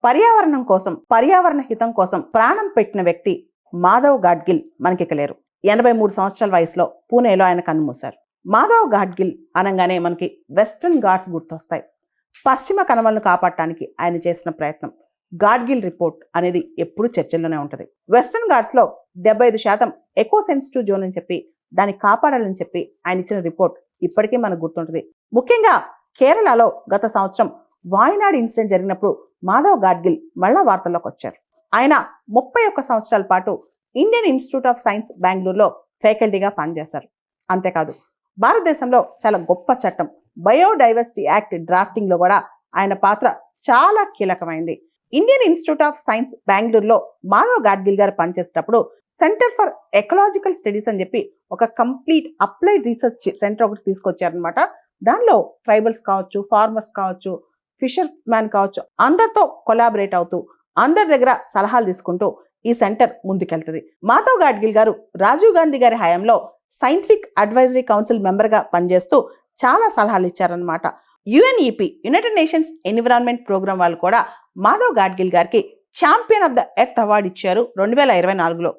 పర్యావరణం కోసం, పర్యావరణ హితం కోసం ప్రాణం పెట్టిన వ్యక్తి మాధవ్ గాడ్గిల్ మనకిక లేరు. 83 సంవత్సరాల వయసులో పూణేలో ఆయన కన్నుమూశారు. మాధవ్ గాడ్గిల్ అనగానే మనకి వెస్టర్న్ ఘాట్స్ గుర్తొస్తాయి. పశ్చిమ కనుమలను కాపాడటానికి ఆయన చేసిన ప్రయత్నం గాడ్గిల్ రిపోర్ట్ అనేది ఎప్పుడూ చర్చల్లోనే ఉంటుంది. వెస్టర్న్ ఘాట్స్లో 75% ఎకో సెన్సిటివ్ జోన్ అని చెప్పి దాన్ని కాపాడాలని చెప్పి ఆయన ఇచ్చిన రిపోర్ట్ ఇప్పటికీ మనకు గుర్తుంటుంది. ముఖ్యంగా కేరళలో గత సంవత్సరం వాయనాడ్ ఇన్సిడెంట్ జరిగినప్పుడు మాధవ్ గాడ్గిల్ మళ్ళా వార్తల్లోకి వచ్చారు. ఆయన 31 సంవత్సరాల పాటు ఇండియన్ ఇన్స్టిట్యూట్ ఆఫ్ సైన్స్ బెంగళూరులో ఫ్యాకల్టీగా పనిచేశారు. అంతేకాదు భారతదేశంలో చాలా గొప్ప చట్టం బయోడైవర్సిటీ యాక్ట్ డ్రాఫ్టింగ్లో కూడా ఆయన పాత్ర చాలా కీలకమైంది. ఇండియన్ ఇన్స్టిట్యూట్ ఆఫ్ సైన్స్ బెంగళూరులో మాధవ్ గాడ్గిల్ గారు పనిచేసేటప్పుడు సెంటర్ ఫర్ ఎకలాజికల్ స్టడీస్ అని చెప్పి ఒక కంప్లీట్ అప్లైడ్ రీసెర్చ్ సెంటర్ ఒకటి తీసుకొచ్చారనమాట. దానిలో ట్రైబల్స్ కావచ్చు, ఫార్మర్స్ కావచ్చు, ఫిషర్ మ్యాన్ కావచ్చు, అందరితో కొలాబరేట్ అవుతూ అందరి దగ్గర సలహాలు తీసుకుంటూ ఈ సెంటర్ ముందుకెళ్తుంది. మాధవ్ గాడ్గిల్ గారు రాజీవ్ గాంధీ గారి హయాంలో సైంటిఫిక్ అడ్వైజరీ కౌన్సిల్ మెంబర్గా పనిచేస్తూ చాలా సలహాలు ఇచ్చారనమాట. UNEP United Nations Environment Programme వాళ్ళు కూడా మాధవ్ గాడ్గిల్ గారికి champion of the Earth award ఇచ్చారు 2024లో.